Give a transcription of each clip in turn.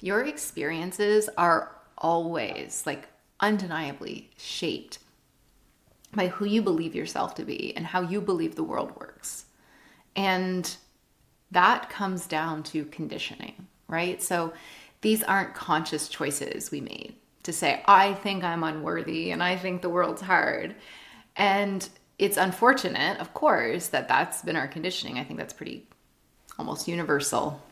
Your experiences are always, like, undeniably shaped by who you believe yourself to be and how you believe the world works. And that comes down to conditioning, right? So these aren't conscious choices we made to say, I think I'm unworthy and I think the world's hard. And it's unfortunate, of course, that that's been our conditioning. I think that's pretty almost universal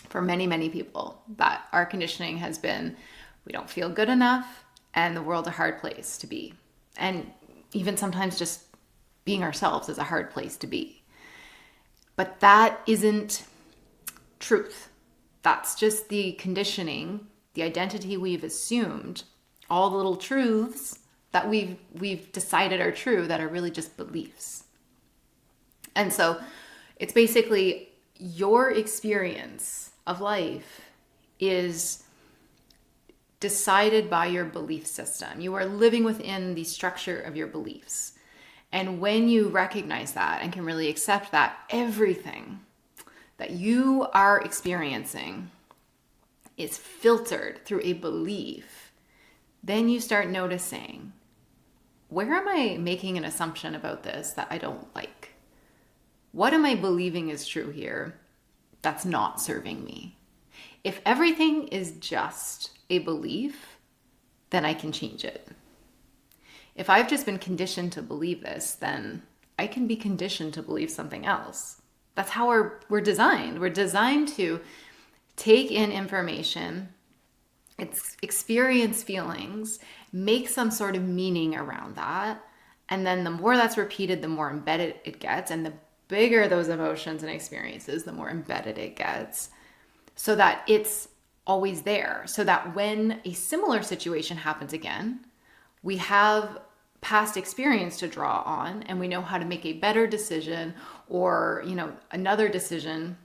for many, many people, that our conditioning has been we don't feel good enough and the world's a hard place to be. And even sometimes just being ourselves is a hard place to be. But that isn't truth. That's just the conditioning, the identity we've assumed, all the little truths that we've decided are true that are really just beliefs. And so it's basically your experience of life is decided by your belief system. You are living within the structure of your beliefs. And when you recognize that and can really accept that everything that you are experiencing is filtered through a belief, then you start noticing, where am I making an assumption about this that I don't like? What am I believing is true here that's not serving me? If everything is just a belief, then I can change it. If I've just been conditioned to believe this, then I can be conditioned to believe something else. That's how we're designed. We're designed to take in information, experience feelings, make some sort of meaning around that. And then the more that's repeated, the more embedded it gets. And the bigger those emotions and experiences, the more embedded it gets, so that it's always there. So that when a similar situation happens again, we have past experience to draw on and we know how to make a better decision, or, another decision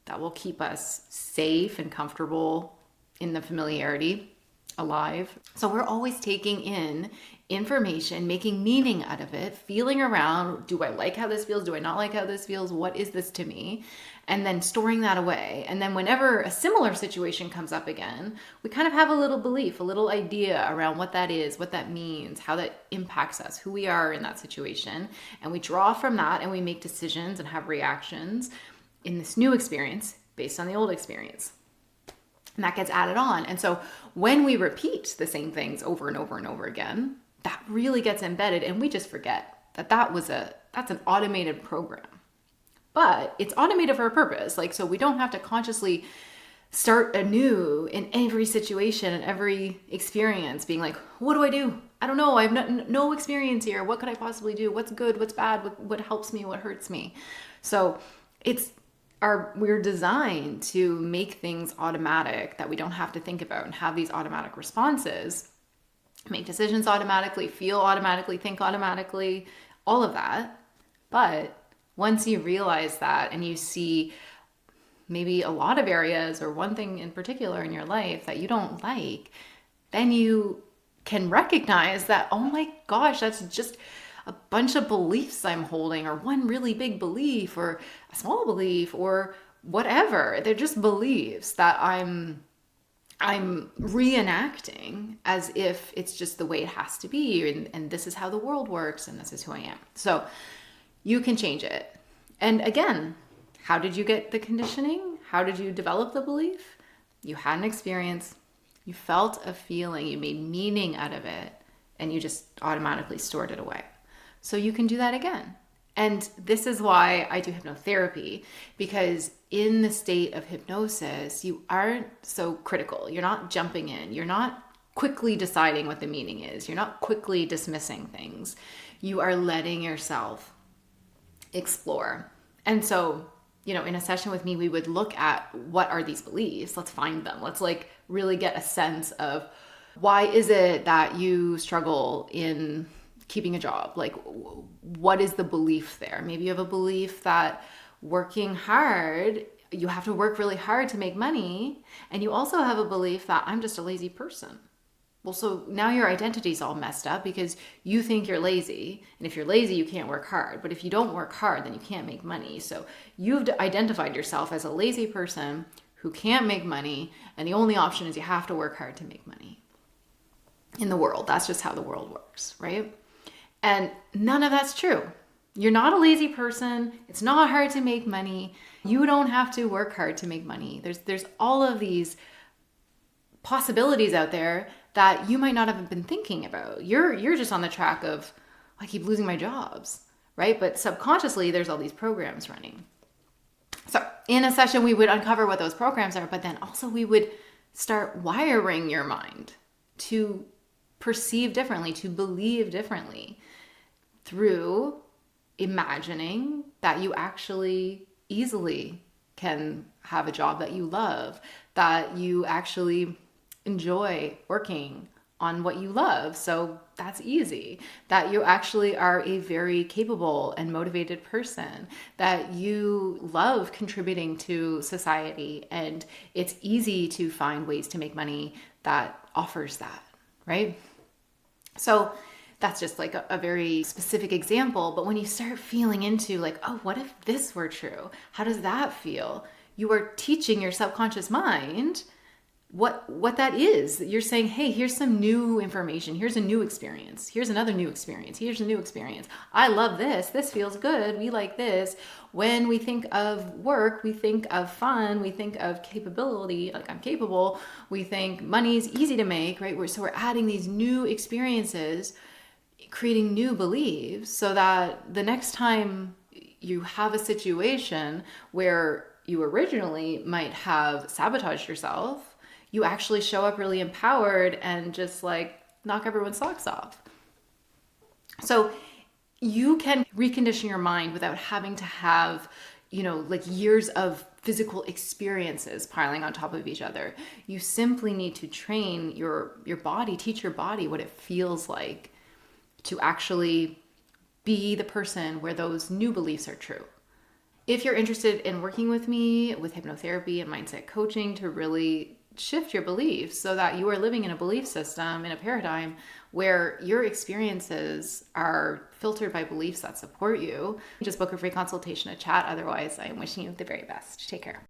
that will keep us safe and comfortable in the familiarity, alive. So we're always taking in information, making meaning out of it, feeling around, do I like how this feels? Do I not like how this feels? What is this to me? And then storing that away. And then whenever a similar situation comes up again, we kind of have a little belief, a little idea around what that is, what that means, how that impacts us, who we are in that situation. And we draw from that and we make decisions and have reactions in this new experience based on the old experience. And that gets added on. And so when we repeat the same things over and over and over again, that really gets embedded, and we just forget that that's an automated program. But it's automated for a purpose. So we don't have to consciously start anew in every situation and every experience being like, what do I do? I don't know. I have no experience here. What could I possibly do? What's good? What's bad? What helps me? What hurts me? So we're designed to make things automatic that we don't have to think about and have these automatic responses, make decisions automatically, feel automatically, think automatically, all of that. But once you realize that and you see maybe a lot of areas or one thing in particular in your life that you don't like, then you can recognize that, oh my gosh, that's just a bunch of beliefs I'm holding, or one really big belief or a small belief or whatever. They're just beliefs that I'm reenacting as if it's just the way it has to be, and this is how the world works, and this is who I am. So you can change it. And again, how did you get the conditioning? How did you develop the belief? You had an experience, you felt a feeling, you made meaning out of it, and you just automatically stored it away. So you can do that again. And this is why I do hypnotherapy, because in the state of hypnosis, you aren't so critical. You're not jumping in. You're not quickly deciding what the meaning is. You're not quickly dismissing things. You are letting yourself explore. And so, in a session with me, we would look at, what are these beliefs? Let's find them. Let's really get a sense of, why is it that you struggle in keeping a job? What is the belief there? Maybe you have a belief that working hard, you have to work really hard to make money. And you also have a belief that I'm just a lazy person. Well, so now your identity's all messed up because you think you're lazy. And if you're lazy, you can't work hard. But if you don't work hard, then you can't make money. So you've identified yourself as a lazy person who can't make money, and the only option is you have to work hard to make money in the world. That's just how the world works, right? And none of that's true. You're not a lazy person. It's not hard to make money. You don't have to work hard to make money. There's all of these possibilities out there that you might not have been thinking about. You're just on the track of, I keep losing my jobs, right? But subconsciously, there's all these programs running. So in a session, we would uncover what those programs are, but then also we would start wiring your mind to perceive differently, to believe differently through imagining that you actually easily can have a job that you love, that you actually enjoy working on what you love. So that's easy. That you actually are a very capable and motivated person, that you love contributing to society, and it's easy to find ways to make money that offers that, right? So that's just like a very specific example. But when you start feeling into like, oh, what if this were true? How does that feel? You are teaching your subconscious mind what that is. You're saying, hey, here's some new information. Here's a new experience. Here's another new experience. Here's a new experience. I love this. This feels good. We like this. When we think of work, we think of fun. We think of capability, like I'm capable. We think money's easy to make, right? So we're adding these new experiences, creating new beliefs, so that the next time you have a situation where you originally might have sabotaged yourself, you actually show up really empowered and just like knock everyone's socks off. So you can recondition your mind without having to have, like years of physical experiences piling on top of each other. You simply need to train your body, teach your body what it feels like to actually be the person where those new beliefs are true. If you're interested in working with me with hypnotherapy and mindset coaching to really shift your beliefs so that you are living in a belief system, in a paradigm where your experiences are filtered by beliefs that support you, just book a free consultation to chat. Otherwise, I am wishing you the very best. Take care.